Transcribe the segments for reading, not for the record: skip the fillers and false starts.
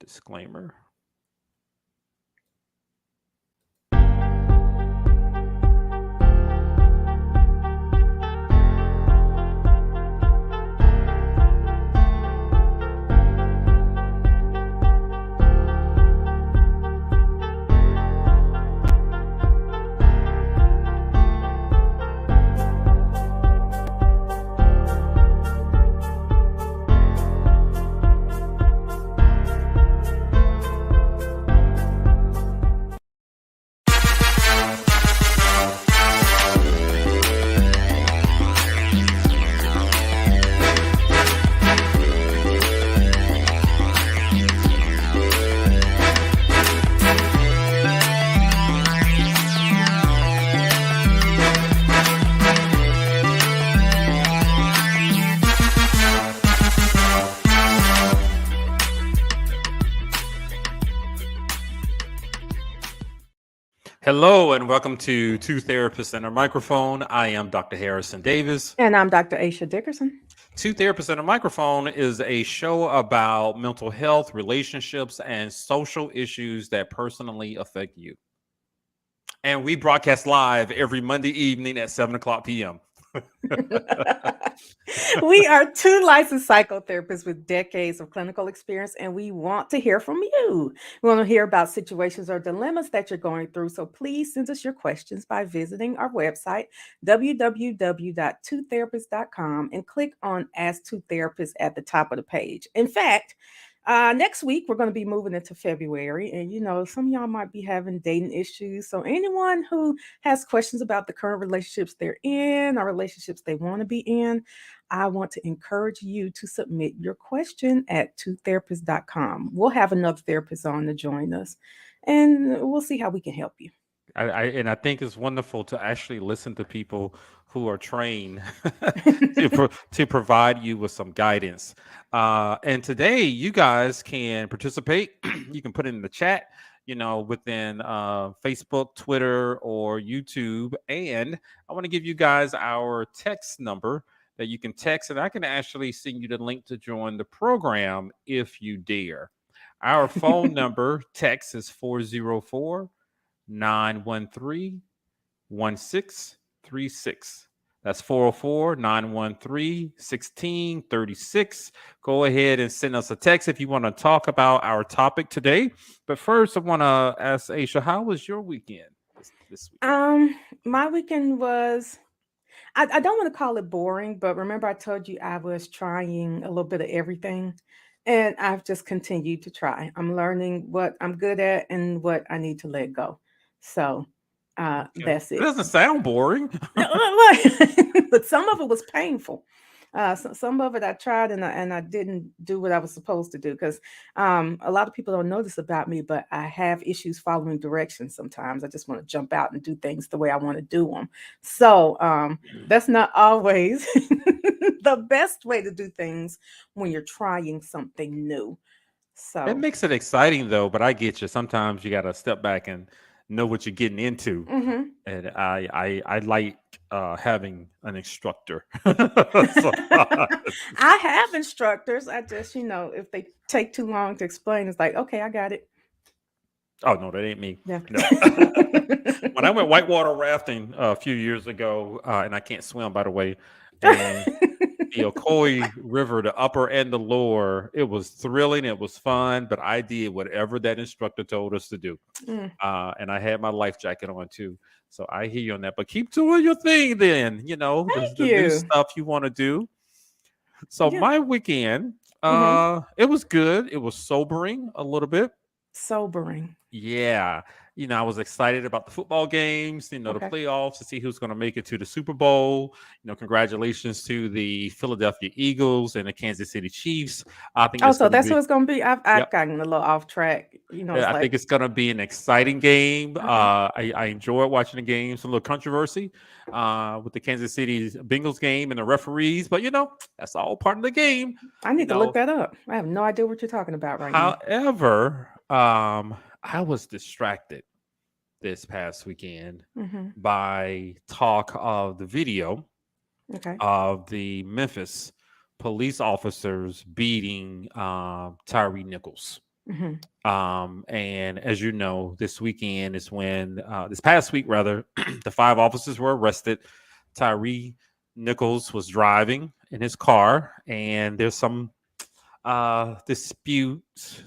Disclaimer. Hello and welcome to Two Therapists and a Microphone. I am Dr. Harrison Davis. And I'm Dr. Aisha Dickerson. Two Therapists and a Microphone is a show about mental health, relationships, and social issues that personally affect you. And we broadcast live every Monday evening at 7 o'clock p.m. We are two licensed psychotherapists with decades of clinical experience, and we want to hear from you. We want to hear about situations or dilemmas that you're going through. So please send us your questions by visiting our website, www.twotherapist.com, and click on Ask Two Therapists at the top of the page. In fact, next week, we're going to be moving into February, and some of y'all might be having dating issues. So, anyone who has questions about the current relationships they're in or relationships they want to be in, I want to encourage you to submit your question at twotherapist.com. We'll have another therapist on to join us, and we'll see how we can help you. I think it's wonderful to actually listen to people who are trained to provide you with some guidance. And today, you guys can participate. You can put it in the chat, within Facebook, Twitter, or YouTube. And I want to give you guys our text number that you can text, and I can actually send you the link to join the program if you dare. Our phone number text is 404-913-1636. That's 404-913-1636. Go ahead and send us a text if you want to talk about our topic today. But first, I want to ask Aisha, how was your weekend this week? My weekend was, I don't want to call it boring, but remember I told you I was trying a little bit of everything. And I've just continued to try. I'm learning what I'm good at and what I need to let go. So that's It it. doesn't sound boring. But some of it was painful. Some of it I tried and I didn't do what I was supposed to do because a lot of people don't know this about me, but I have issues following directions sometimes. I just want to jump out and do things the way I want to do them. So that's not always the best way to do things when you're trying something new. So It makes it exciting though, but I get you. Sometimes you got to step back and know what you're getting into. mhm. And I like having an instructor. Sometimes. I have instructors. I just, if they take too long to explain, it's like, okay, I got it. Oh no, that ain't me. Yeah. No. When I went whitewater rafting a few years ago, and I can't swim, by the way, and the Ocoee River, the upper and the lower, it was thrilling, it was fun, but I did whatever that instructor told us to do. Mm, And I had my life jacket on too. So I hear you on that. But keep doing your thing then, thank the new you. stuff you want to do. So Yeah. my weekend, hmm it was good. It was sobering a little bit. Sobering. Yeah. I was excited about the football games, the Okay. playoffs to see who's going to make it to the Super Bowl. Congratulations to the Philadelphia Eagles and the Kansas City Chiefs. I think Oh, it's so going to that's what be, it's gonna be. I've yep. gotten a little off track. It's I like think it's going to be an exciting game. okay. I enjoyed watching the games. A little controversy with the Kansas City Bengals game and the referees, but that's all part of the game. I You need to look know, that up. I have no idea what you're talking about right now. However, I was distracted this past weekend hmm by talk of the video Okay. of the Memphis police officers beating Tyre Nichols. Hmm. And as you know, this weekend is when, this past week rather, the five officers were arrested. Tyree Nichols was driving in his car, and there's some disputes.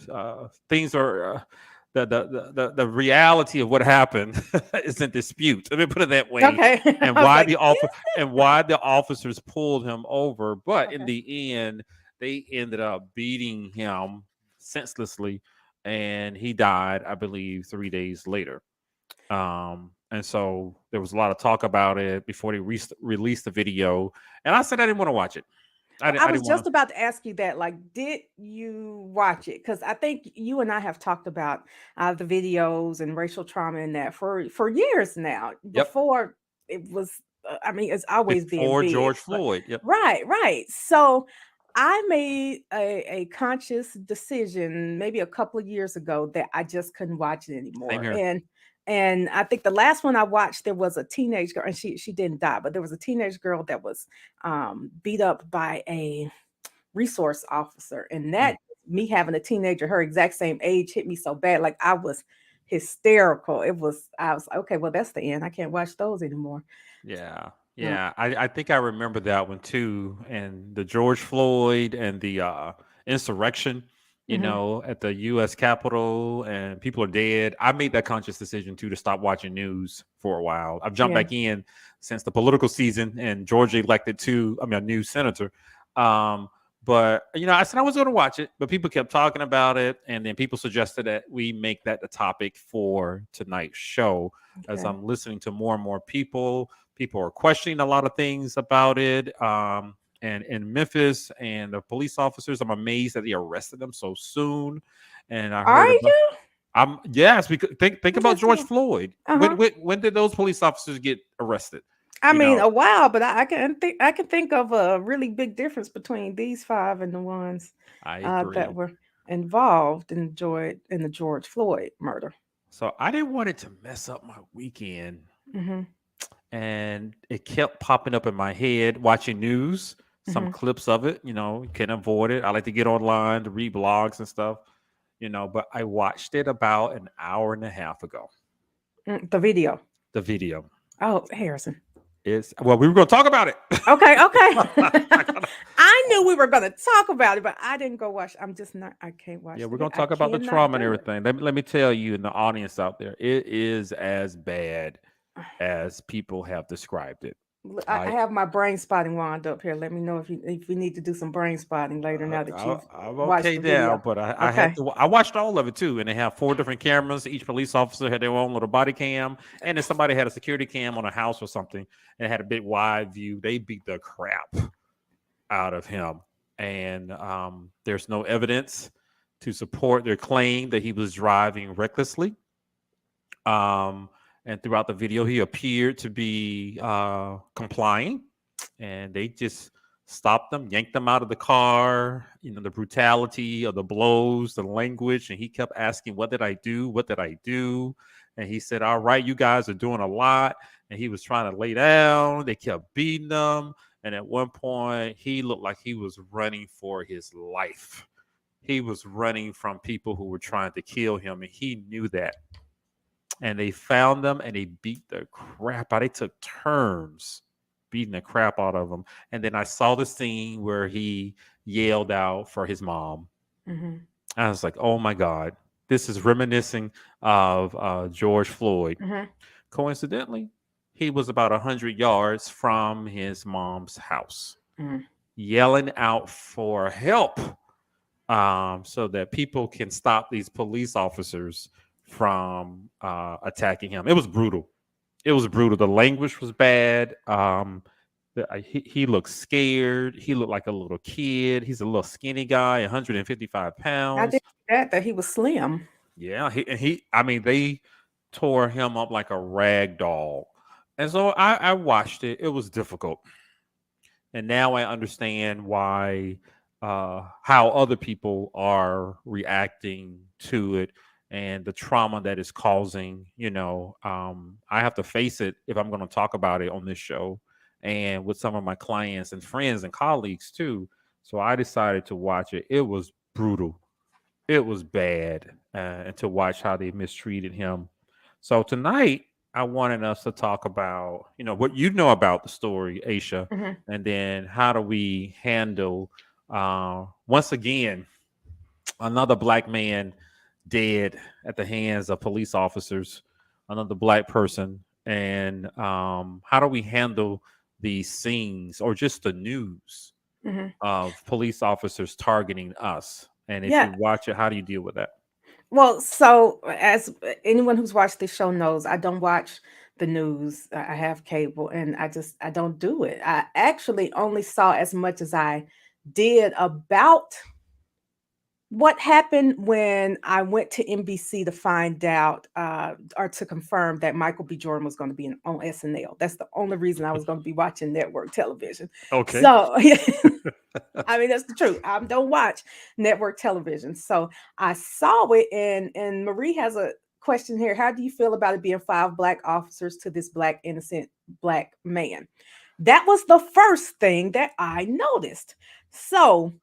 Things are the reality of what happened is in dispute. Let me put it that way. Okay. And I was why like, the and why the officers pulled him over, but in okay. the end, they ended up beating him senselessly, and he died, I believe, 3 days later. And so there was a lot of talk about it before they released the video, and I said I didn't want to watch it. Well, I I was didn't want just to. about to ask you that. Like, did you watch it? Because I think you and I have talked about the videos and racial trauma in that for years now. Yep. Before it was, I mean, it's always being Before big. George But Floyd. Yep. right, right. So I made a conscious decision maybe a couple of years ago that I just couldn't watch it Same anymore. here. And I think the last one I watched, there was a teenage girl, and she didn't die, but there was a teenage girl that was beat up by a resource officer. And Mm, that, me having a teenager her exact same age, hit me so bad. Like I was hysterical. I was like, okay, well, that's the end. I can't watch those anymore. yeah. Uh, Yeah. I think I remember that one too. And the George Floyd and the insurrection, mhm. at the US Capitol, and people are dead. I made that conscious decision too to stop watching news for a while. I've jumped Yeah. back in since the political season, and Georgia elected a new senator. Um, but I said I was going to watch it, but people kept talking about it, and then people suggested that we make that the topic for tonight's show. As Okay. I'm listening to more and more people are questioning a lot of things about it. And in Memphis, and the police officers, I'm amazed that they arrested them so soon. And I Are heard about, you? yes, because think I'm about just George Floyd. uh-huh. When did those police officers get arrested? I You mean, know, a while, but I can think of a really big difference between these five and the ones I that agree. were involved in the George Floyd murder. So I didn't want it to mess up my weekend, Hmm. and it kept popping up in my head watching news. Some Hmm. clips of it, you can't avoid it. I like to get online to read blogs and stuff, but I watched it about an hour and a half ago. The video. The video Oh, Harrison. is, well, we were going to talk about it. Okay, okay. I gotta- I knew we were going to talk about it, but I didn't go watch. I'm just not. I can't watch yeah, we're the video. going to I talk about the cannot trauma and do it. everything. Let me tell you, in the audience out there, it is as bad as people have described it. I I have my brain spotting wand up here. Let me know if you need to do some brain spotting later. Now that you've I'm watched okay the now, video. but I had Okay. to. I watched all of it too, and they have four different cameras. Each police officer had their own little body cam, and then somebody had a security cam on a house or something, and it had a big wide view. They beat the crap out of him, and there's no evidence to support their claim that he was driving recklessly. Um, and throughout the video, he appeared to be complying, and they just stopped them, yanked them out of the car. The brutality of the blows, the language, and he kept asking, "What did I do? What did I do?" And he said, "All right, you guys are doing a lot." And he was trying to lay down. They kept beating him, and at one point, he looked like he was running for his life. He was running from people who were trying to kill him, and he knew that. And they found them, and they beat the crap out. They took turns beating the crap out of him. And then I saw the scene where he yelled out for his mom. Hmm. I was like, oh my God, this is reminiscing of George Floyd. Hmm. Coincidentally, he was about 100 yards from his mom's house, Hmm. yelling out for help, so that people can stop these police officers from attacking him. It was brutal. It was brutal. The language was bad. He looked scared. He looked like a little kid. He's a little skinny guy, 155 I did pounds. that he was slim. Yeah, I mean, they tore him up like a rag doll. And so I watched it. It was difficult. And now I understand why, how other people are reacting to it, and the trauma that is causing. I have to face it if I'm going to talk about it on this show, and with some of my clients and friends and colleagues too. So I decided to watch it. It was brutal. it was bad, and to watch how they mistreated him. So tonight, I wanted us to talk about, what you know about the story, Aisha, Mhm. and then how do we handle, once again, another black man dead at the hands of police officers, another black person, and how do we handle these scenes or just the news Mhm. of police officers targeting us? And if Yeah. you watch it, how do you deal with that? Well, so as anyone who's watched this show knows, I don't watch the news. I have cable, and I don't do it. I actually only saw as much as I did about what happened when I went to NBC to find out or to confirm that Michael B. Jordan was going to be on SNL. That's the only reason I was going to be watching network television. Okay. So, I mean, that's the truth. I don't watch network television. So I saw it, and Marie has a question here. How do you feel about it being five black officers to this black, innocent black man? That was the first thing that I noticed. So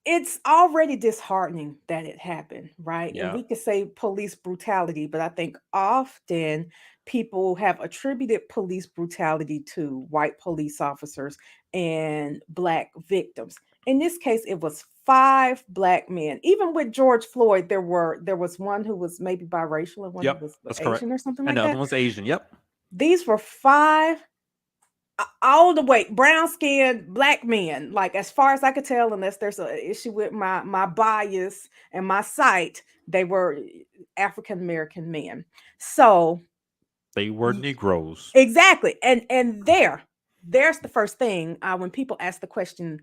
it's already disheartening that it happened, right? And Yeah. we could say police brutality, but I think often people have attributed police brutality to white police officers and black victims. In this case, it was five black men. Even with George Floyd, there was one who was maybe biracial and one who Yep. was That's correct. Asian or something And like the other that. one's Asian. Yep. These were five all the way brown skinned black men, like as far as I could tell, unless there's an issue with my bias and my sight, they were African American men. So They were y- Negroes. exactly, and there's the first thing when people ask the question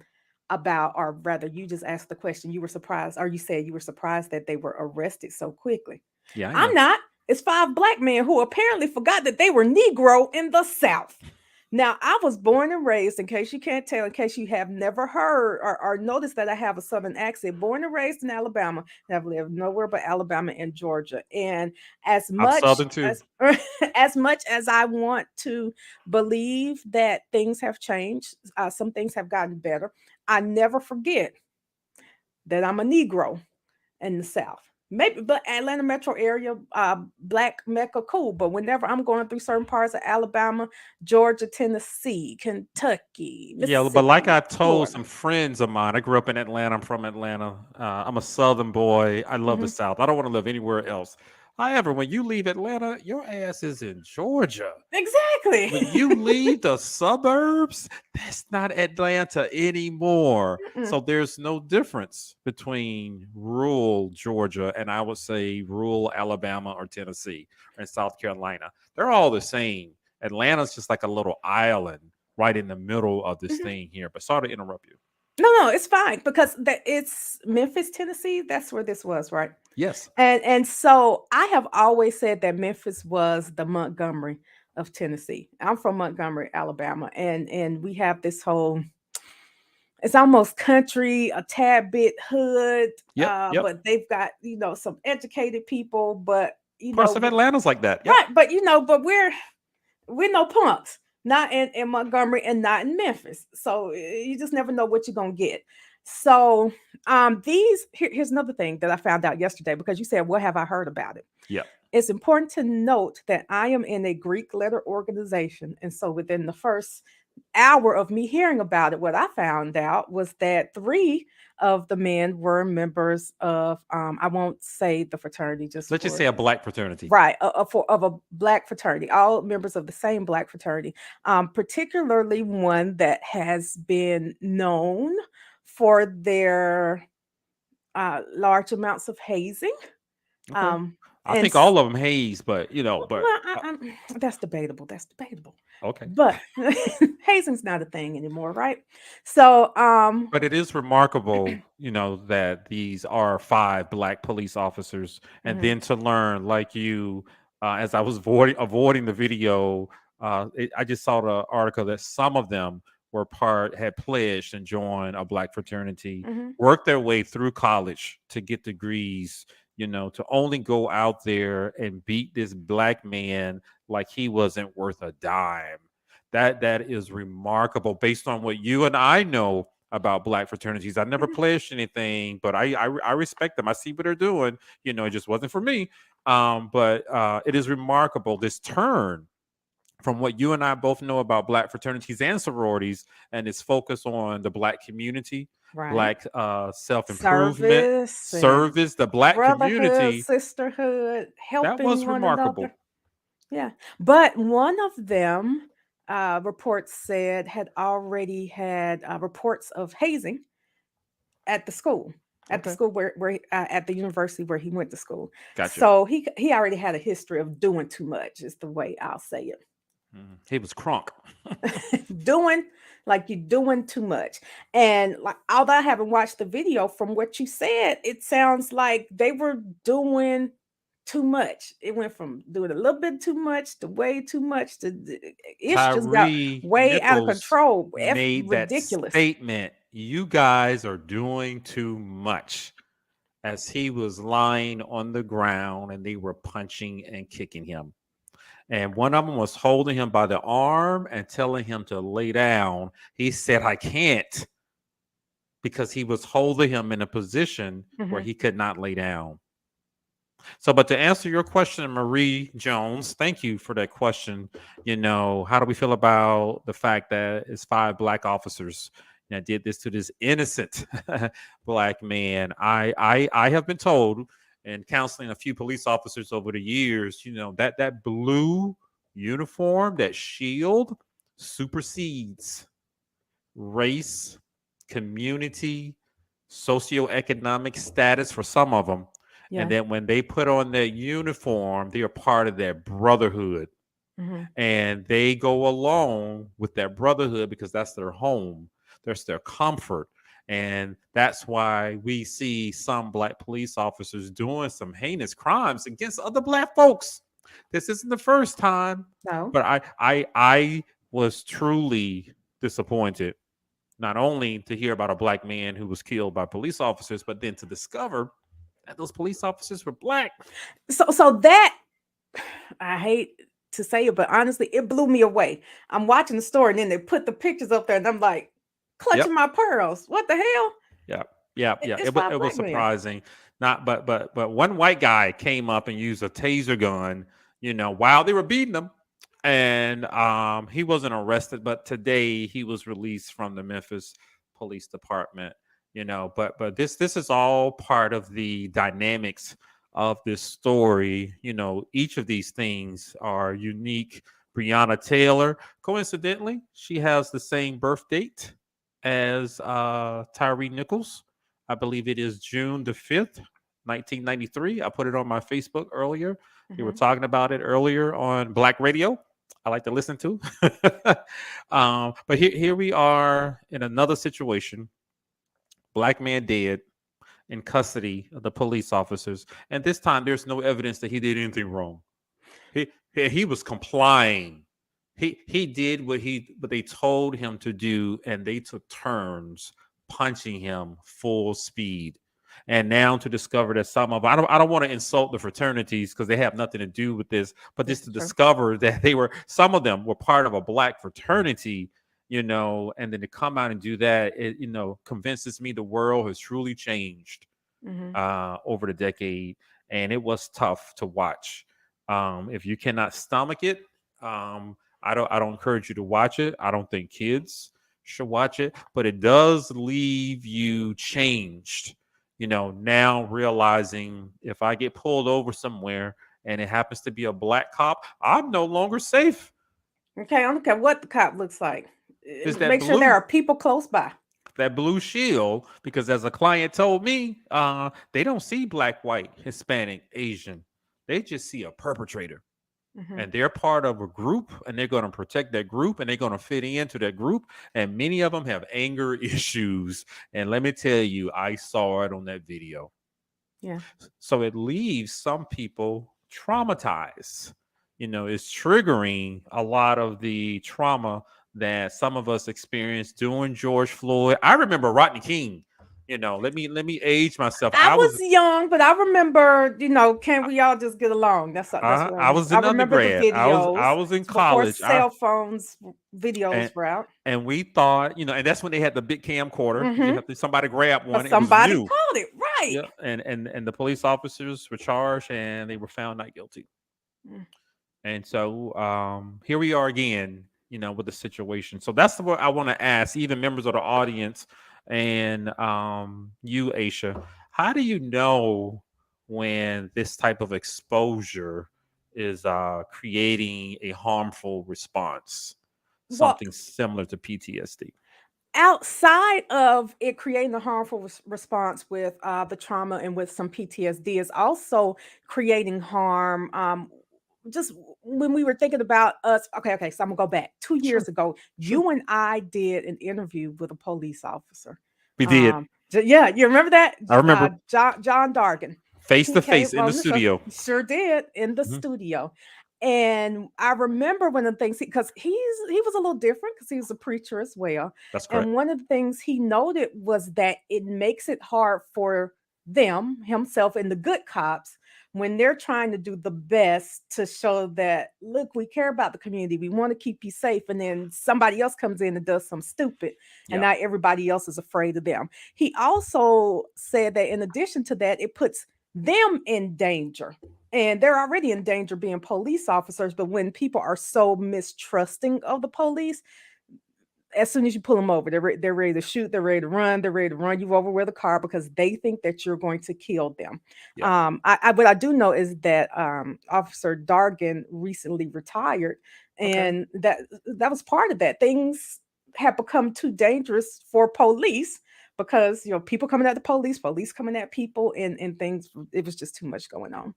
about, or rather you just asked the question, you were surprised, or you said you were surprised that they were arrested so quickly. Yeah, I I'm am. not. It's five black men who apparently forgot that they were Negro in the South. Now, I was born and raised, in case you can't tell, in case you have never heard or noticed that I have a Southern accent, born and raised in Alabama, and I've lived nowhere but Alabama and Georgia. And as I'm much Southern too. as as much as I want to believe that things have changed, some things have gotten better, I never forget that I'm a Negro in the South. Maybe, but Atlanta metro area, black Mecca, cool. But whenever I'm going through certain parts of Alabama, Georgia, Tennessee, Kentucky, Yeah, but like Mississippi, I told Florida. some friends of mine, I grew up in Atlanta. I'm from Atlanta. I'm a Southern boy. I love the Mhm. South. I don't want to live anywhere else. However, when you leave Atlanta, your ass is in Georgia. When Exactly. you leave the suburbs, that's not Atlanta anymore. Mm-mm. So there's no difference between rural Georgia and I would say rural Alabama or Tennessee or in South Carolina. They're all the same. Atlanta's just like a little island right in the middle of this Mhm. thing here. But sorry to interrupt you. No, it's fine because it's Memphis, Tennessee. That's where this was, right? Yes. And so I have always said that Memphis was the Montgomery of Tennessee. I'm from Montgomery, Alabama, and we have this whole, it's almost country, a tad bit hood, Yep. Yep. but they've got, some educated people, but Parts of Atlanta's like that. Yep. right, but but we're no punks, not in Montgomery and not in Memphis. So you just never know what you're gonna get. So here's another thing that I found out yesterday, because you said, what have I heard about it? Yep. It's important to note that I am in a Greek letter organization. And so within the first hour of me hearing about it, what I found out was that three of the men were members of, I won't say the fraternity just Let's just for say a black fraternity. right, of a black fraternity, all members of the same black fraternity, particularly one that has been known for their large amounts of hazing. Okay. Um, I and think all of them haze, but well, that's debatable. That's debatable. okay. But hazing's not a thing anymore, right? So, But it is remarkable, that these are five black police officers, and mhm, then to learn, like you, as I was avoiding the video, I just saw the article that some of them had pledged and joined a black fraternity, mhm, worked their way through college to get degrees, to only go out there and beat this black man like he wasn't worth a dime. That is remarkable based on what you and I know about black fraternities. I never pledged anything, but I respect them. I see what they're doing. It just wasn't for me. But it is remarkable, this turn from what you and I both know about black fraternities and sororities, and its focus on the black community, Right. black self-improvement, Service and service, the black brotherhood, community. sisterhood, That helping was one another. remarkable. Yeah. But one of them, reports said, had already had reports of hazing at the school, Okay, at the university where he went to school. gotcha. So he already had a history of doing too much, is the way I'll say it. He was crunk. Doing like you're doing too much. And like, although I haven't watched the video, from what you said, it sounds like they were doing too much. It went from doing a little bit too much to way too much to it's just got Tyree way out of Nichols control. made that Ridiculous. statement. You guys are doing too much, as he was lying on the ground and they were punching and kicking him. And one of them was holding him by the arm and telling him to lay down. He said, I can't, because he was holding him in a position where Hmm. he could not lay down. So, but to answer your question, Marie Jones, thank you for that question. How do we feel about the fact that it's 5 black officers that did this to this innocent black man? I have been told, and counseling a few police officers over the years, that blue uniform, that shield, supersedes race, community, socioeconomic status for some of them. And Yeah. then when they put on their uniform, they are part of their brotherhood. Hmm. And they go along with that brotherhood because that's their home, that's their comfort. And that's why we see some black police officers doing some heinous crimes against other black folks. This isn't the first time, No. but I was truly disappointed, not only to hear about a black man who was killed by police officers, but then to discover that those police officers were black. So that, I hate to say it, but honestly, it blew me away. I'm watching the story, and then they put the pictures up there, and I'm like, Yep. clutching my pearls. What the hell? Yeah. Yeah. Yeah. It's It was five it was black men. surprising. Not but one white guy came up and used a taser gun, while they were beating him. And he wasn't arrested, but today he was released from the Memphis Police Department. But this is all part of the dynamics of this story. Each of these things are unique. Breonna Taylor, coincidentally, she has the same birth date as Tyre Nichols. I believe it is June the 5th, 1993. I put it on my Facebook earlier. We were Hmm. talking about it earlier on Black Radio. I like to listen to. But here we are in another situation. Black man dead in custody of the police officers. And this time there's no evidence that he did anything wrong. He was complying. He did what they told him to do, and they took turns punching him full speed. And now to discover that some of I don't want to insult the fraternities because they have nothing to do with this, but This just is to true. discover that some of them were part of a black fraternity, and then to come out and do that, it convinces me the world has truly changed Hmm. over the decade, and it was tough to watch. If you cannot stomach it, I don't encourage you to watch it. I don't think kids should watch it, but it does leave you changed. Now realizing if I get pulled over somewhere and it happens to be a black cop, I'm no longer safe. Okay, I don't care what the cop looks like. Is Make sure there are people close by. that blue shield, because as a client told me, they don't see black, white, Hispanic, Asian. They just see a perpetrator, Hmm. and they're part of a group, and they're going to protect that group, and they're going to fit into that group. And many of them have anger issues. And let me tell you, I saw it on that video. Yeah. So it leaves some people traumatized. It's triggering a lot of the trauma that some of us experienced during George Floyd. I remember Rodney King. let me age myself. I was young, but I remember, can we all just get along? That's what I I remember. was I in remember the undergrad. I videos was in before college. I cell phones videos and were out. and we thought, and that's when they had the big camcorder. You Mm-hmm. have to somebody grab Because one. It was somebody new. called it right. Yeah, and the police officers were charged and they were found not guilty. Mm. And so here we are again, with the situation. So that's what I want to ask, even members of the audience and you, Aisha. How do you know when this type of exposure is creating a harmful response, Well, something similar to PTSD? outside of it creating a harmful response with the trauma and with some PTSD, is also creating harm. Just when we were thinking about us, okay, so I'm gonna go back 2 years Sure, ago. sure. You and I did an interview with a police officer. We did. Yeah, you remember that? I remember John Dargan. face He to came face in the on the show. studio. Sure did, in the Mhm. studio. And I remember one of the things, because he was a little different because he was a preacher as well. That's correct. And one of the things he noted was that it makes it hard for them, himself, and the good cops when they're trying to do the best to show that, look, we care about the community, we want to keep you safe, and then somebody else comes in and does some stupid, and Yeah. now everybody else is afraid of them. He also said that in addition to that, it puts them in danger, and they're already in danger being police officers, but when people are so mistrusting of the police, as soon as you pull them over, they're ready to shoot, they're ready to run you over with a car because they think that you're going to kill them. Yeah. What I do know is that Officer Dargan recently retired, Okay. and that was part of that. Things have become too dangerous for police because people coming at the police coming at people, and things. It was just too much going on.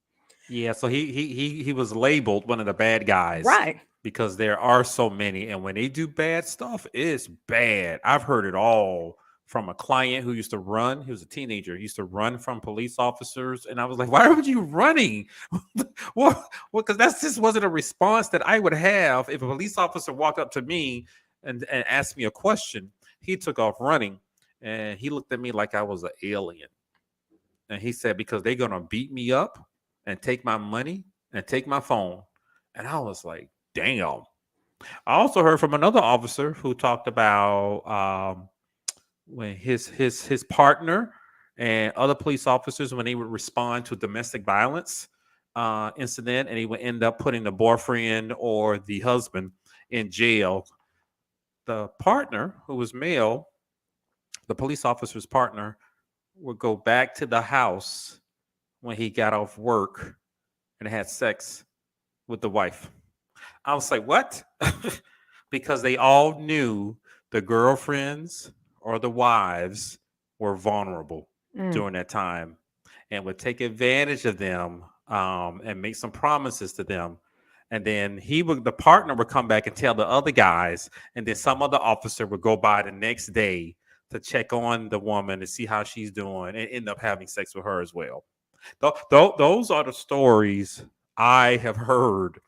Yeah, so he was labeled one of the bad guys Right. because there are so many, and when they do bad stuff, it's bad. I've heard it all from a client who used to run. He was a teenager. He used to run from police officers, and I was like, "Why were you running?" well, because that's just wasn't a response that I would have if a police officer walked up to me and asked me a question. He took off running, and he looked at me like I was an alien. And he said, because they're gonna beat me up and take my money and take my phone. And I was like, damn. I also heard from another officer who talked about when his partner and other police officers, when they would respond to domestic violence incident, and he would end up putting the boyfriend or the husband in jail. The partner, who was male, the police officer's partner, would go back to the house when he got off work and had sex with the wife. I was like, what? Because they all knew the girlfriends or the wives were vulnerable Mm. during that time and would take advantage of them and make some promises to them. And then the partner would come back and tell the other guys, and then some other officer would go by the next day to check on the woman to see how she's doing and end up having sex with her as well. Those are the stories I have heard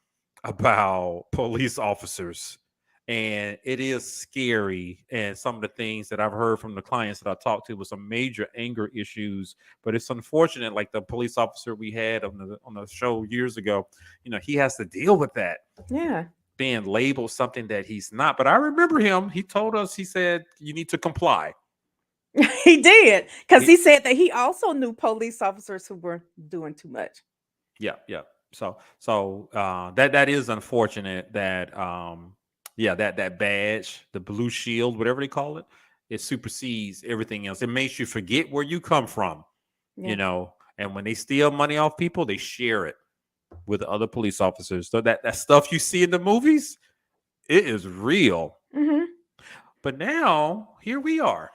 about police officers. And it is scary. And some of the things that I've heard from the clients that I talked to was some major anger issues. But it's unfortunate, like the police officer we had on the show years ago, he has to deal with that, Yeah. being labeled something that he's not. But I remember him, he told us, he said, you need to comply. He did, because He, he said that he also knew police officers who were doing too much. yeah, yeah. So that is unfortunate that yeah, that badge, the blue shield, whatever they call it, it supersedes everything else. It makes you forget where you come from, Yeah. and when they steal money off people, they share it with other police officers. So that stuff you see in the movies, it is real. Hmm. But now here we are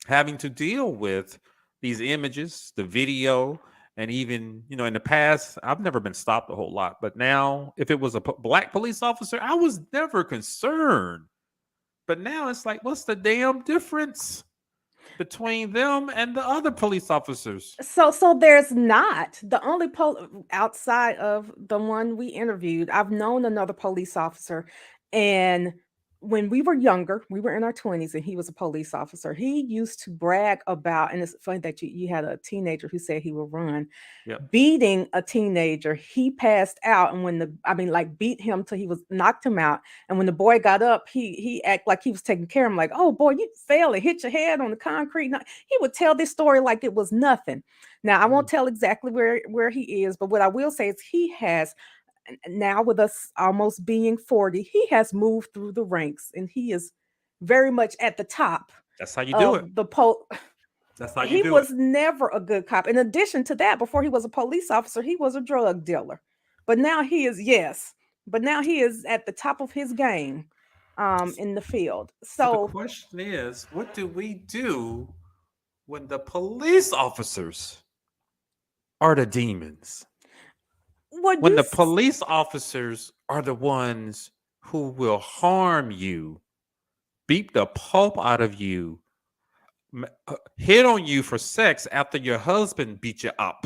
having to deal with these images, the video, and even, in the past, I've never been stopped a whole lot. But now, if it was a black police officer, I was never concerned. But now it's like, what's the damn difference between them and the other police officers? So there's not the only outside of the one we interviewed. I've known another police officer, and when we were younger, we were in our 20s, and he was a police officer. He used to brag about, and it's funny that you had a teenager who said he would run, Yep. beating a teenager. He passed out, and like beat him till he was knocked him out. And when the boy got up, he act like he was taking care of him, like, "Oh boy, you fell and hit your head on the concrete." He would tell this story like it was nothing. Now I won't Mm. tell exactly where he is, but what I will say is he has, now with us almost being 40, he has moved through the ranks, and he is very much at the top That's how you do it. of the pole. That's how you He do it. was never a good cop. In addition to that, before he was a police officer, he was a drug dealer. But now he is, yes, but now he is at the top of his game in the field. So the So question is, what do we do when the police officers are the demons? what When you the police officers are the ones who will harm you, beat the pulp out of you, hit on you for sex after your husband beat you up.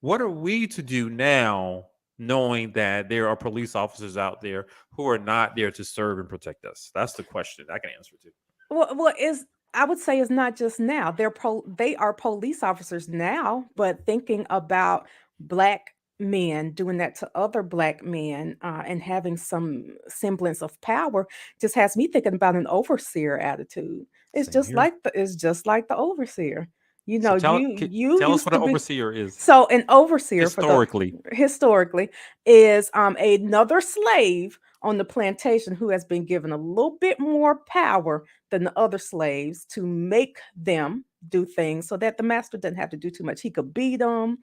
What are we to do now, knowing that there are police officers out there who are not there to serve and protect us? That's the question I can answer to. what is, I would say, is not just now. They are police officers now, but thinking about black men doing that to other black men, and having some semblance of power, just has me thinking about an overseer attitude. Same here. It's just like the overseer. You So know, you tell us used what to an be, overseer is so an overseer for the historically. historically is another slave on the plantation who has been given a little bit more power than the other slaves to make them do things so that the master doesn't have to do too much. He could beat them.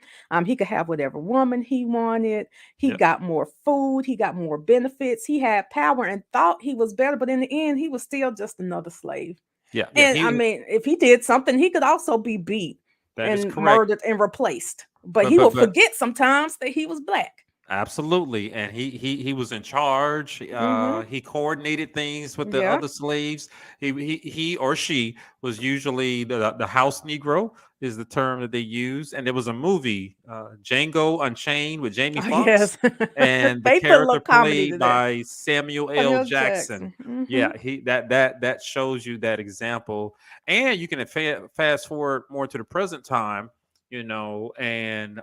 He could have whatever woman he wanted. He Yep. got more food. He got more benefits. He had power and thought he was better, but in the end, he was still just another slave. Yeah. Yeah. And I mean, if he did something, he could also be beat That is and correct. murdered and replaced. But But he will but but forget sometimes that he was black. absolutely, and he was in charge. Mm-hmm. He coordinated things with the Yeah. other slaves. He or she was usually the house Negro is the term that they use. And there was a movie, Django Unchained, with Jamie Oh, Foxx, yes. and the They put a little character comedy played to that. by Samuel L. Samuel Jackson. Jackson. Mm-hmm. Yeah, he that shows you that example, and you can fast forward more to the present time, and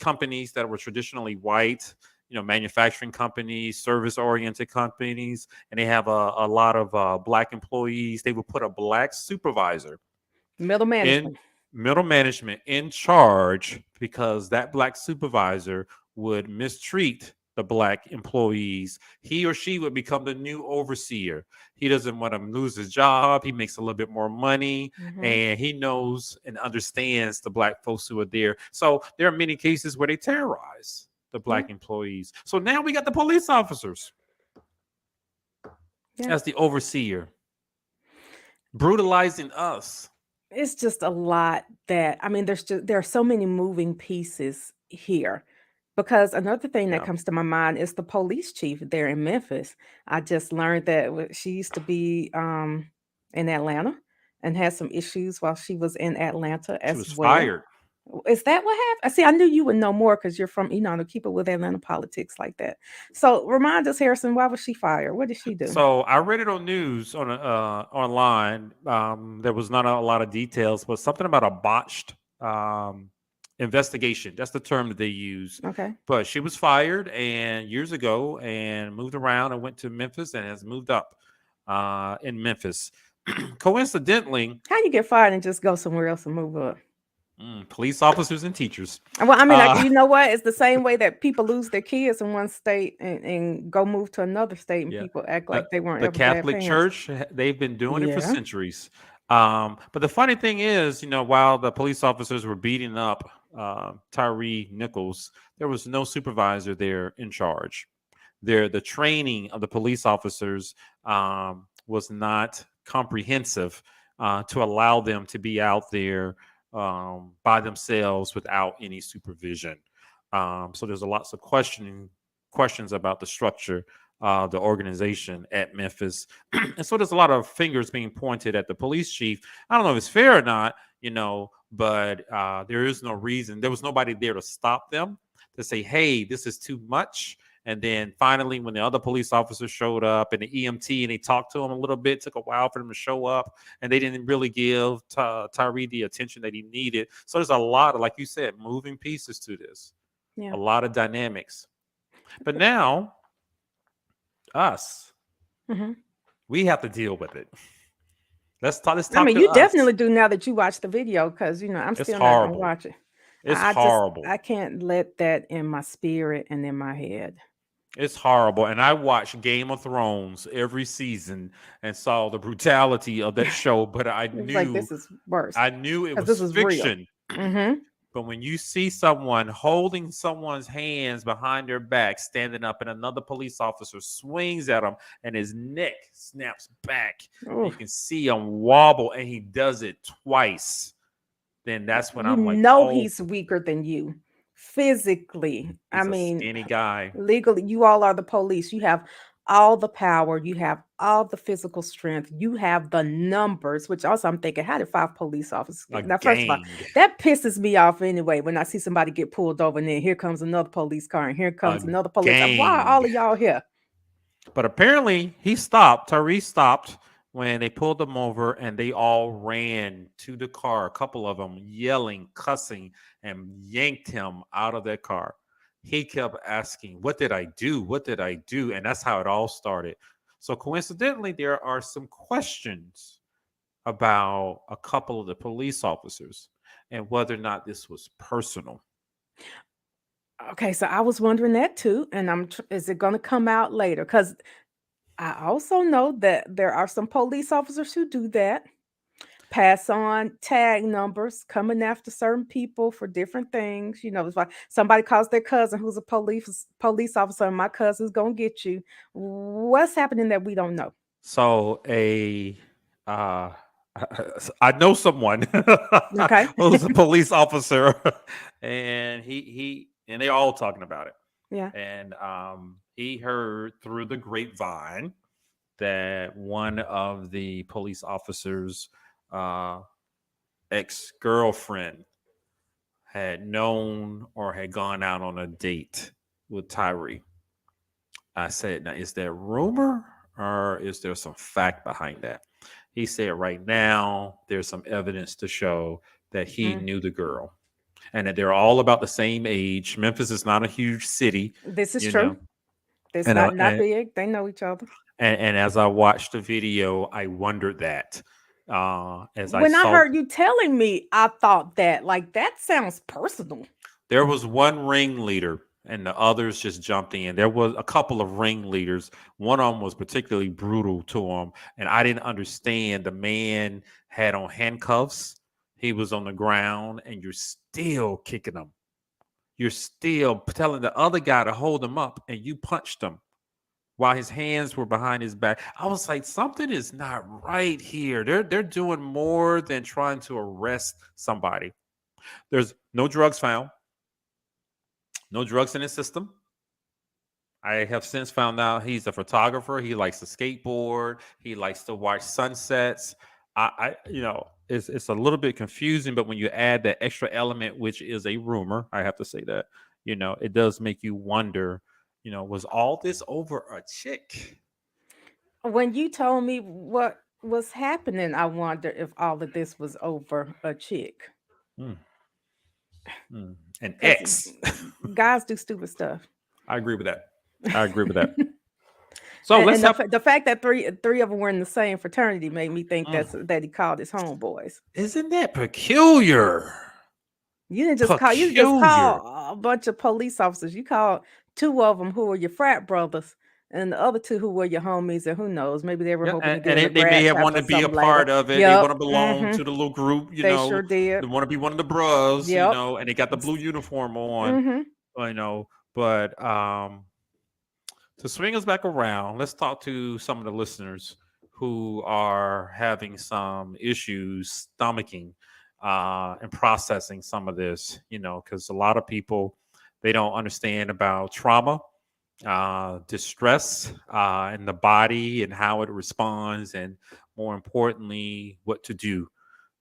companies that were traditionally white, manufacturing companies, service oriented companies, and they have a lot of black employees. They would put a black supervisor Middle in management. middle management in charge, because that black supervisor would mistreat the black employees. He or she would become the new overseer. He doesn't want to lose his job. He makes a little bit more money, Mm-hmm. and he knows and understands the black folks who are there. So there are many cases where they terrorize the Yeah. black employees. So now we got the police officers Yeah. as the overseer, brutalizing us. It's just a lot that, I mean, there are so many moving pieces here. Because another thing that Yeah, comes to my mind is the police chief there in Memphis. I just learned that she used to be in Atlanta and had some issues while she was in Atlanta she as was well. fired. Is that what happened? I see. I knew you would know more because you're from, to keep it with Atlanta politics like that. So remind us, Harrison, why was she fired? What did she do? So I read it on news online. There was not a lot of details, but something about a botched um, investigation. That's the term that they use. Okay. But she was fired and years ago, and moved around and went to Memphis and has moved up in Memphis. Coincidentally, How you get fired and just go somewhere else and move up? police officers and teachers. Well, I mean, Uh, you know what? It's the same way that people lose their kids in one state and go move to another state, and Yeah. people act The like they weren't the ever bad Catholic parents. Church, they've been doing it for Yeah. centuries. But the funny thing is, while the police officers were beating up Tyre Nichols, there was no supervisor there in charge. The training of the police officers was not comprehensive to allow them to be out there by themselves without any supervision. So there's a lots of questions about the structure, the organization at Memphis, and so there's a lot of fingers being pointed at the police chief. I don't know if it's fair or not, but there is no reason. There was nobody there to stop them, to say, "Hey, this is too much," And then finally, when the other police officers showed up and the EMT and they talked to him a little bit, took a while for them to show up, and they didn't really give Tyree the attention that he needed. So there's a lot of, like you said, moving pieces to this, Yeah. a lot of dynamics. But now, us, Hmm. we have to deal with it. Let's talk. Let's I talk mean, to you us. definitely do now that you watch the video, because I'm It's still not gonna horrible. watch it. It's I just horrible. I can't let that in my spirit and in my head. It's horrible. And I watched Game of Thrones every season and saw the brutality of that show, but It was like, this is worse I knew it because was this is real. fiction. Hmm. But when you see someone holding someone's hands behind their back, standing up, and another police officer swings at him and his neck snaps back, and Oh, you can see him wobble, and he does it twice, then that's when you I'm like, know oh, he's weaker than you physically. I he's a mean, skinny guy. legally, you all are the police. You have all the power. You have all the physical strength. You have the numbers, which also I'm thinking, how did 5 police officers A get? Now, first of all, gang. that pisses me off anyway when I see somebody get pulled over and then here comes another police car and here A comes another police. Why are gang. all of y'all here? But apparently he stopped. Tyrese stopped when they pulled him over and they all ran to the car, a couple of them yelling, cussing, and yanked him out of that car. He kept asking, "What did I do? What did I do?" And that's how it all started. So coincidentally, there are some questions about a couple of the police officers and whether or not this was personal. Okay, so I was wondering that too, and is it going to come out later? Because I also know that there are some police officers who do that, pass on tag numbers, coming after certain people for different things. It's like somebody calls their cousin who's a police officer, and my cousin's gonna get you. What's happening that we don't know? So uh I know someone Okay. who's a police officer and he and they're all talking about it. Yeah. And he heard through the grapevine that one of the police officers uh ex-girlfriend had known or had gone out on a date with Tyree. I said, now, is there rumor or is there some fact behind that? He said, right now, there's some evidence to show that he Mm. knew the girl and that they're all about the same age. Memphis is not a huge city, This is you true. know. It's And, not big. They know each other. and as I watched the video, I wondered that as I When I saw heard you telling me, I thought that, like, that sounds personal. there was one ringleader and the others just jumped in. There was a couple of ringleaders. One of them was particularly brutal to him, and I didn't understand. The man had on handcuffs. He was on the ground, and you're still kicking him. You're still telling the other guy to hold him up, and you punched him while his hands were behind his back. I was like, something is not right here. They're doing more than trying to arrest somebody. There's no drugs found. No drugs in his system. I have since found out he's a photographer. He likes to skateboard. He likes to watch sunsets. It's a little bit confusing, but when you add that extra element, which is a rumor, I have to say that, it does make you wonder, was all this over a chick? When you told me what was happening, I wonder if all of this was over a chick. Hmm, An Because ex. guys do stupid stuff. I agree with that. I agree with that. So And let's have. the fact that three of them were in the same fraternity made me think Mm, that he called his homeboys. isn't that peculiar? You didn't just Peculiar. call a bunch of police officers. You called two of them who were your frat brothers, and the other two who were your homies. And who knows, maybe they were Yeah, hoping to and, get and in a they may grad have trap wanted or to be a something later. part of it. They Yep. want to belong to the little group, They sure did. They want to be one of the bros, Yep. and they got the blue uniform on, Mm-hmm. you know. But to swing us back around, let's talk to some of the listeners who are having some issues stomaching and processing some of this, because a lot of people they don't understand about trauma, distress in the body and how it responds, and more importantly, what to do,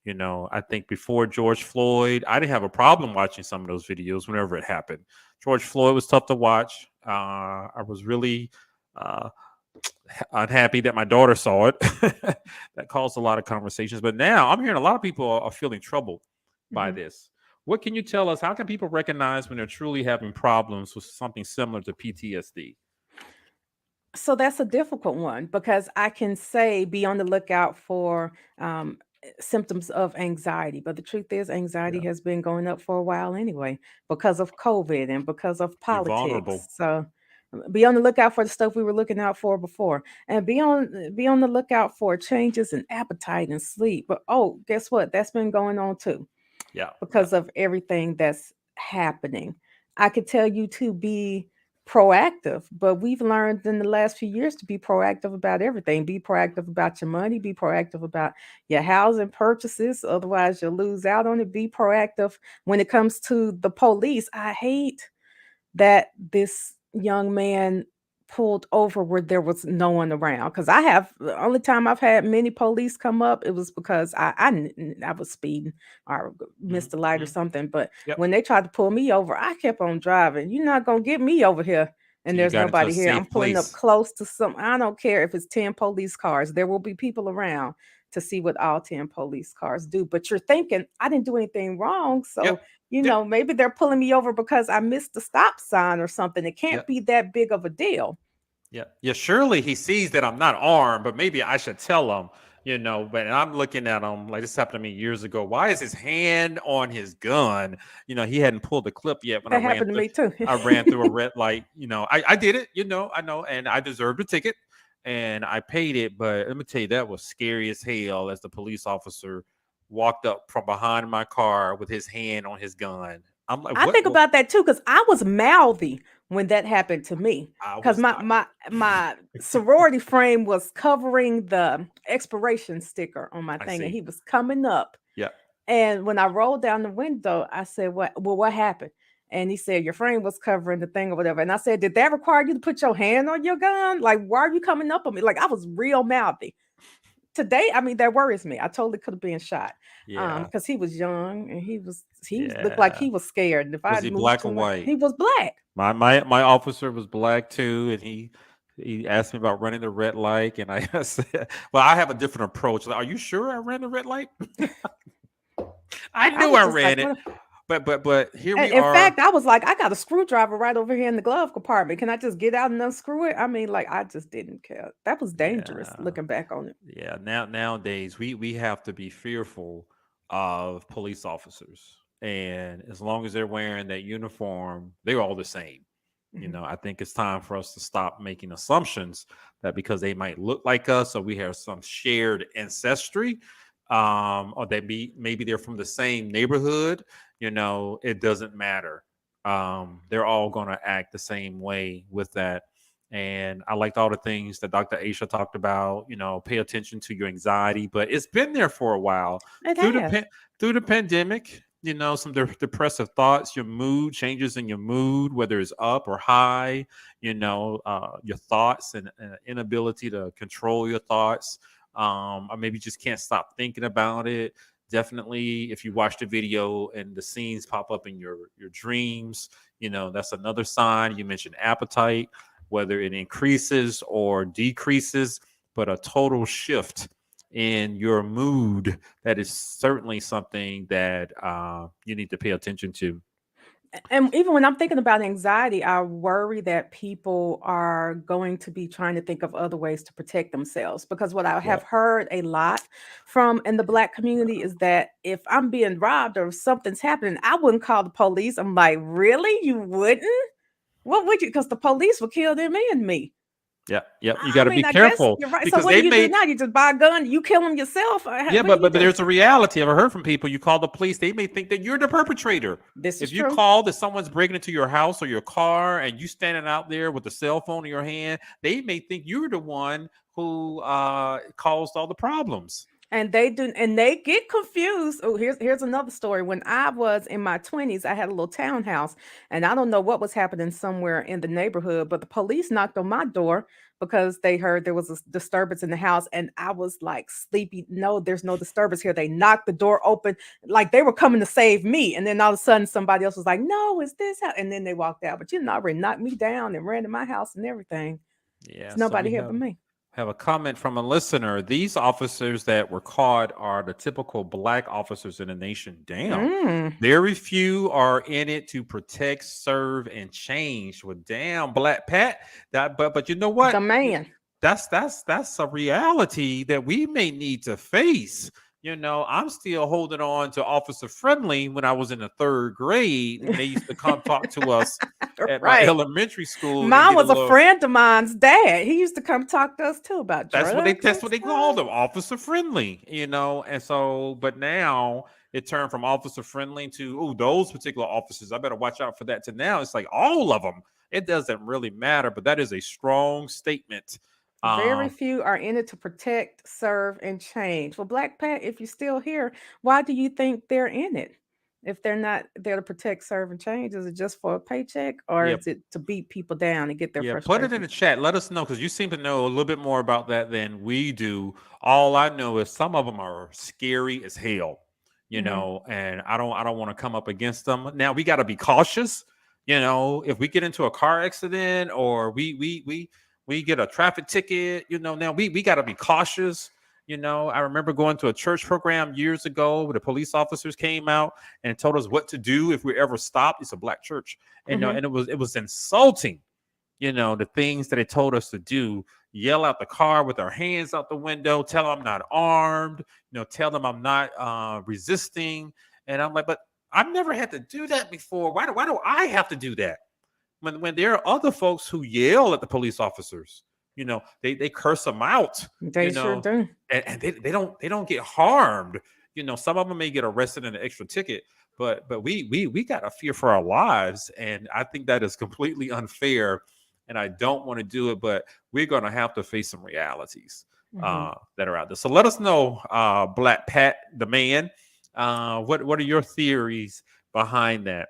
I think before George Floyd, I didn't have a problem watching some of those videos whenever it happened. George Floyd was tough to watch. I was really uh, unhappy that my daughter saw it. That caused a lot of conversations. But now I'm hearing a lot of people are feeling troubled by Mhm. this. What can you tell us? How can people recognize when they're truly having problems with something similar to PTSD? So that's a difficult one because I can say be on the lookout for symptoms of anxiety. But the truth is, anxiety Yeah, has been going up for a while anyway because of COVID and because of you're politics. vulnerable. So be on the lookout for the stuff we were looking out for before, and be on the lookout for changes in appetite and sleep. But oh, guess what? That's been going on too Yeah, yeah. because of everything that's happening. I could tell you to be proactive, but we've learned in the last few years to be proactive about everything. Be proactive about your money, be proactive about your housing purchases, otherwise you'll lose out on it. Be proactive when it comes to the police. I hate that this young man pulled over where there was no one around. Because I have the only time I've had many police come up, it was because I was speeding or Hmm. missed a light or Hmm. something. But Yep. when they tried to pull me over, I kept on driving. You're not gonna get me over here. And So you there's got into a nobody here. I'm safe pulling up place. close to some. I don't care if it's 10 police cars. There will be people around to see what all 10 police cars do. But you're thinking, I didn't do anything wrong. So Yep. Yep. maybe they're pulling me over because I missed the stop sign or something. It can't Yep. be that big of a deal. Yeah. Yeah. Surely he sees that I'm not armed, but maybe I should tell him, But I'm looking at him like this happened to me years ago. Why is his hand on his gun? He hadn't pulled the clip yet when I That ran happened to through. me too. I ran through a red light. I did it. I know, and I deserved a ticket, and I paid it. But let me tell you, that was scary as hell. As the police officer walked up from behind my car with his hand on his gun, I'm like, I what? think about that too because I was mouthy when that happened to me I because was my not. my sorority frame was covering the expiration sticker on my I thing, and see. he was coming up. Yeah. And when I rolled down the window, I said, "What? Well, what happened?" And he said, "Your frame was covering the thing or whatever." And I said, "Did that require you to put your hand on your gun? Like, why are you coming up on me?" Like, I was real mouthy. Today, I mean, that worries me. I totally could have been shot, Yeah. because he was young and he looked like Yeah. he was scared. And if I Was had he moved black or too much, white? he was black. My officer was black too, and he asked me about running the red light, and I said, "Well, I have a different approach. Like, are you sure I ran the red light? I I knew was I just like, ran it, what? but here And we in are. fact, I was like, I got a screwdriver right over here in the glove compartment. Can I just get out and unscrew it? I mean, like, I just didn't care. That was dangerous Yeah, looking back on it. yeah. Nowadays, we have to be fearful of police officers, and as long as they're wearing that uniform, they're all the same. Mhm. I think it's time for us to stop making assumptions that because they might look like us or we have some shared ancestry, or maybe they're from the same neighborhood, it doesn't matter. They're all going to act the same way with that. And I liked all the things that Dr. Aisha talked about, pay attention to your anxiety, but it's been there for a while It through has. through the pandemic. Some depressive thoughts, your mood changes in your mood, whether it's up or high, your thoughts and inability to control your thoughts, or maybe just can't stop thinking about it. Definitely, if you watch the video and the scenes pop up in your dreams, that's another sign. You mentioned appetite, whether it increases or decreases, but a total shift in your mood, that is certainly something that you need to pay attention to. And even when I'm thinking about anxiety, I worry that people are going to be trying to think of other ways to protect themselves. Because what I Yeah. have heard a lot from in the Black community is that if I'm being robbed or if something's happening, I wouldn't call the police. I'm like, really? You wouldn't? What would you? Because the police will kill them and me. Yeah. Yep. You I got to be mean, I guess careful you're right. So because what do they you do may. now? You just buy a gun, you kill them yourself? Yeah, What do you but do? there's a reality. I've heard from people. You call the police, they may think that you're the perpetrator. This is If you true. call that someone's breaking into your house or your car, and you standing out there with a cell phone in your hand, they may think you're the one who caused all the problems. And they do, and they get confused. Oh, here's another story. When I was in my 20s, I had a little townhouse, and I don't know what was happening somewhere in the neighborhood, but the police knocked on my door because they heard there was a disturbance in the house, and I was like sleepy. No, there's no disturbance here. They knocked the door open, like they were coming to save me, and then all of a sudden somebody else was like, "No, it's this house," and then they walked out. But already knocked me down and ran to my house and everything. Yeah, It's so we nobody here but me. have a comment from a listener. These officers that were caught are the typical black officers in the nation. Damn. Mm, Very few are in it to protect, serve, and change. Well, damn, Black Pat. That, but you know the what? man. That's a reality that we may need to face. I'm still holding on to Officer Friendly when I was in the third grade when they used to come talk to us at my Right. elementary school and Mine get a was a little. friend of mine's dad. He used to come talk to us too about That's what they drugs that's and what they called stuff. them, Officer Friendly. And so, but now it turned from Officer Friendly to, oh, those particular officers, I better watch out for that, to now it's like all of them. It doesn't really matter, but that is a strong statement. Very Um, few are in it to protect, serve, and change. Well, Black Pat, if you're still here, why do you think they're in it? If they're not there to protect, serve, and change, is it just for a paycheck or yeah, is it to beat people down and get their Yeah, put it in frustrations? the chat. Let us know because you seem to know a little bit more about that than we do. All I know is some of them are scary as hell, Hmm. and I don't want to come up against them. Now we got to be cautious, if we get into a car accident or we get a traffic ticket, now we got to be cautious. I remember going to a church program years ago where the police officers came out and told us what to do if we ever stopped. It's a black church, and Hmm. and it was insulting, the things that they told us to do. Yell out the car with our hands out the window, tell them I'm not armed, tell them I'm not resisting. And I'm like, but I've never had to do that before. Why do I have to do that? When there are other folks who yell at the police officers, they curse them out, They you sure know, do. and they don't get harmed. Some of them may get arrested in an extra ticket, but we got to fear for our lives, and I think that is completely unfair, and I don't want to do it. But we're gonna have to face some realities Hmm. that are out there. So let us know, Black Pat, the man. What are your theories behind that?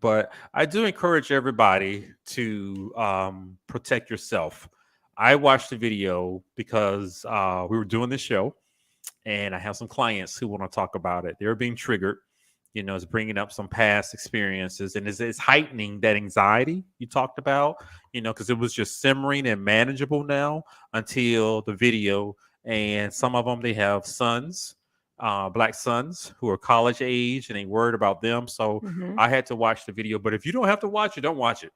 But I do encourage everybody to protect yourself. I watched the video because we were doing this show, and I have some clients who want to talk about it. They're being triggered. It's bringing up some past experiences, and it's heightening that anxiety you talked about. Because it was just simmering and manageable now until the video. And some of them, they have sons, black sons who are college age, and they worried about them. So Hmm. I had to watch the video. But if you don't have to watch it, don't watch it.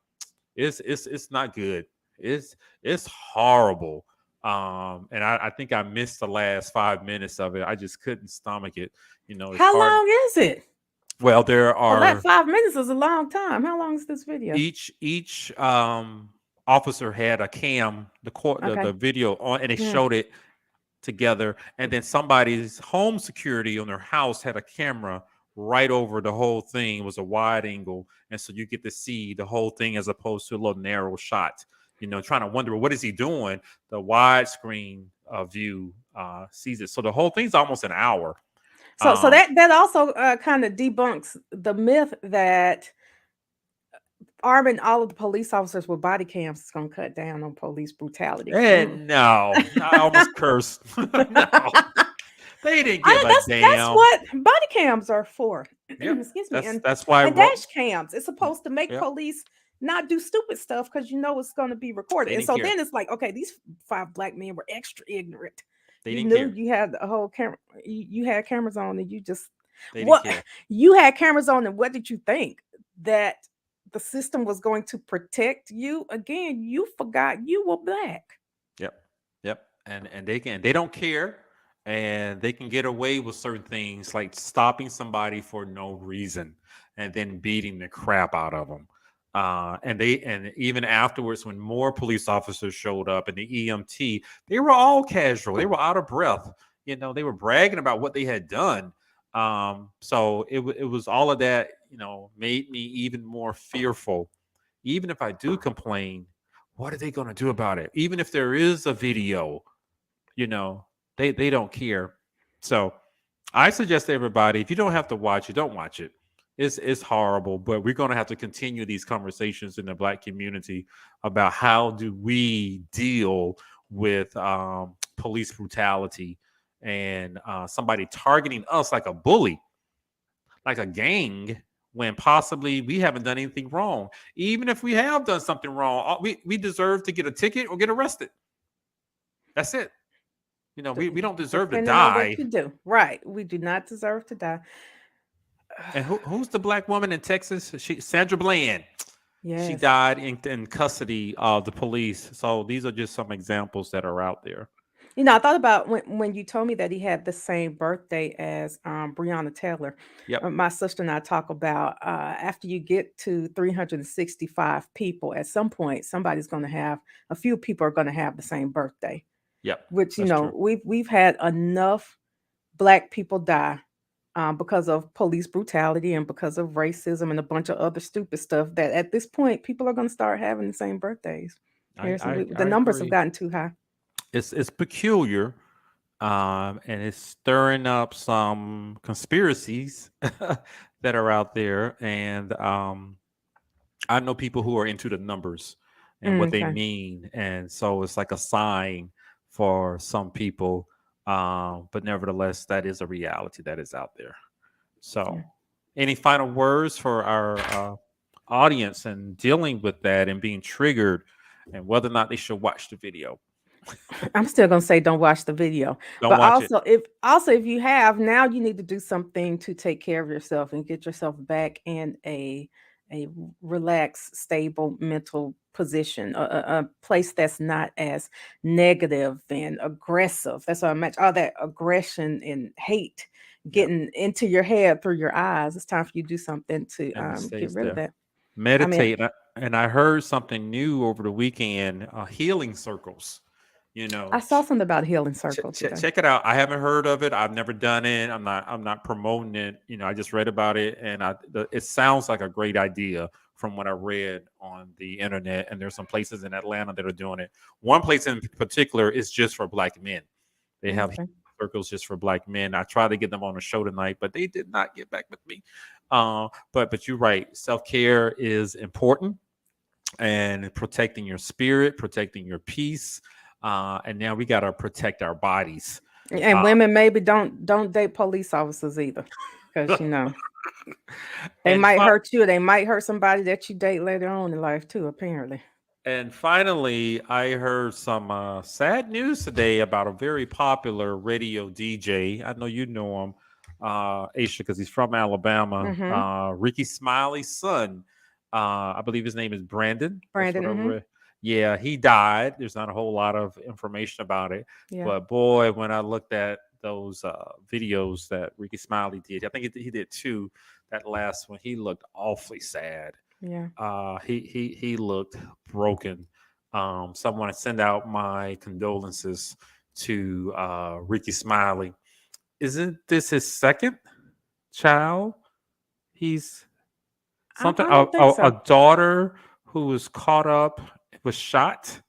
It's not good. It's horrible. And I think I missed the last 5 minutes of it. I just couldn't stomach it. It's How hard. long is it? Well, there Well, that are 5 minutes is a long time. How long is this video? each officer had a cam, the Okay. video on, and they Mm. showed it together. And then somebody's home security on their house had a camera right over the whole thing. It was a wide angle, and so you get to see the whole thing as opposed to a little narrow shot. Trying to wonder, what is he doing? The widescreen view sees it. So the whole thing's almost an hour. So Um, that also kind of debunks the myth that arming all of the police officers with body cams is going to cut down on police brutality. Mm. and no, I almost cursed. No, they didn't give a That's damn. what body cams are for. Yep, Excuse me. that's And that's why I and wrote. dash cams. It's supposed to make Yep, police not do stupid stuff because you know it's going to be recorded. they And didn't so care. then it's like, okay, these five black men were extra ignorant. They You didn't knew care. you had a whole camera. You had cameras on, and you just They didn't what care. you had cameras on, and what did you think that the system was going to protect you? Again, you forgot you were black. Yep. Yep. And they don't care, and they can get away with certain things like stopping somebody for no reason and then beating the crap out of them. And even afterwards, when more police officers showed up and the EMT, they were all casual. They were out of breath. They were bragging about what they had done. So it was all of that, made me even more fearful. Even if I do complain, what are they going to do about it? Even if there is a video, you know, they don't care. So I suggest to everybody, if you don't have to watch it, don't watch it. It's horrible, but we're going to have to continue these conversations in the Black community about how do we deal with police brutality and somebody targeting us like a bully, like a gang, when possibly we haven't done anything wrong. Even if we have done something wrong, we deserve to get a ticket or get arrested. That's it. We don't deserve to Depending on what die. you do. Right. We do not deserve to die. And who's the black woman in Texas? Sandra Bland. She Yes. died in custody of the police. So these are just some examples that are out there. I thought about when you told me that he had the same birthday as Breonna Taylor. Yep, My sister and I talk about after you get to 365 people, at some point, somebody's going to have a few people are going to have the same birthday. yep, Which that's true. we've had enough black people die because of police brutality and because of racism and a bunch of other stupid stuff that at this point people are going to start having the same birthdays. I Seriously, I, the I numbers have agree. gotten too high. It's peculiar, and it's stirring up some conspiracies that are out there, and I know people who are into the numbers and what they Okay. mean, and so it's like a sign for some people. But nevertheless, that is a reality that is out there. Yeah. So, any final words for our audience and dealing with that and being triggered, and whether or not they should watch the video? I'm still gonna say don't watch the video. Don't But watch it. also if you have, now you need to do something to take care of yourself and get yourself back in a relaxed, stable mental position, a place that's not as negative and aggressive. That's what I meant. All that aggression and hate Yep, getting into your head through your eyes. It's time for you to do something to and it get stays rid of there. that. I mean, Meditate, and I heard something new over the weekend. Healing circles. You I know, saw something about healing circle today. check it out. I haven't heard of it. I've never done it. I'm not promoting it. I just read about it, and it sounds like a great idea from what I read on the internet. And there's some places in Atlanta that are doing it. One place in particular is just for black men. They have Okay. circles just for black men. I tried to get them on the show tonight, but they did not get back with me. But you're right. Self care is important, and protecting your spirit, protecting your peace. And now we got to protect our bodies. And Uh, women maybe don't date police officers either, because they and might fi- hurt you. They might hurt somebody that you date later on in life too. Apparently, and finally, I heard some sad news today about a very popular radio DJ. I know you know him, Aisha, because he's from Alabama. mm-hmm. Ricky Smiley's son. I believe his name is Brandon. That's Brandon, what I mm-hmm. read. Yeah, he died. There's not a whole lot of information about it, Yeah, but boy, when I looked at those videos that Ricky Smiley did, I think he did two. That last one, he looked awfully sad. yeah. He looked broken. Someone send out my condolences to Ricky Smiley. Isn't this his second child? He's something I don't think a so. daughter who was caught up, was shot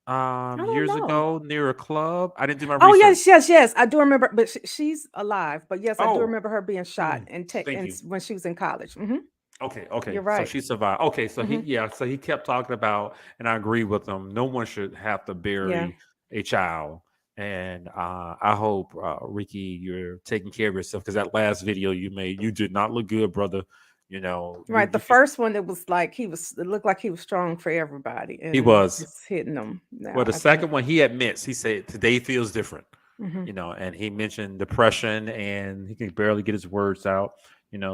I don't years know. ago near a club. I didn't do my Oh research. yes, yes, yes. I do remember, but she's alive. But yes, I do Oh, remember her being shot mm, and thank you. when she was in college. Hmm. Okay, okay. You're So right. she survived. Okay, so Hmm. he kept talking about, and I agree with him. No one should have to Yeah. bury a child. And I hope Ricky, you're taking care of yourself, because that last video you made, you did not look good, brother. Right. The You could. first one, it was like it looked like he was strong for everybody, He and was. just hitting them. Well, Now the I think. second one, he admits, he said today feels different. Hmm. And he mentioned depression, and he can barely get his words out.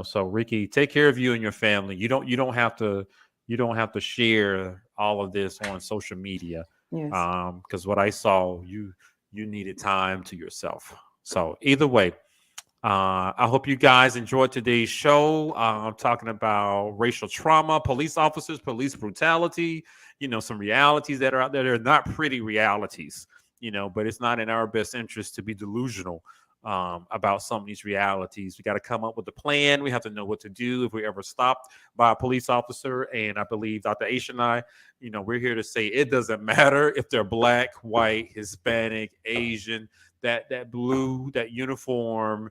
So Ricky, take care of you and your family. You don't have to share all of this on social media, Yes. because what I saw, you needed time to yourself. So either way, I hope you guys enjoyed today's show. I'm talking about racial trauma, police officers, police brutality, some realities that are out there. They're not pretty realities, but it's not in our best interest to be delusional about some of these realities. We got to come up with a plan. We have to know what to do if we ever stopped by a police officer. And I believe Dr. Aisha and I, we're here to say it doesn't matter if they're black, white, Hispanic, Asian. that blue, that uniform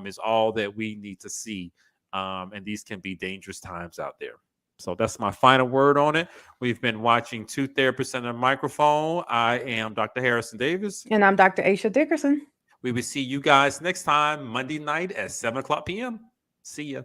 is all that we need to see. And these can be dangerous times out there. So that's my final word on it. We've been watching Two Therapists and a Microphone. I am Dr. Harrison Davis. And I'm Dr. Aisha Dickerson. We will see you guys next time, Monday night at 7 o'clock p.m. See ya.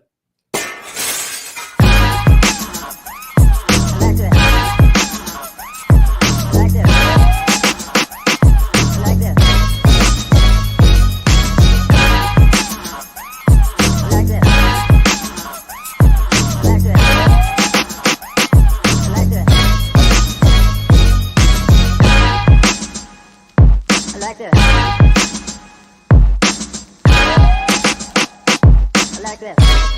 Like this.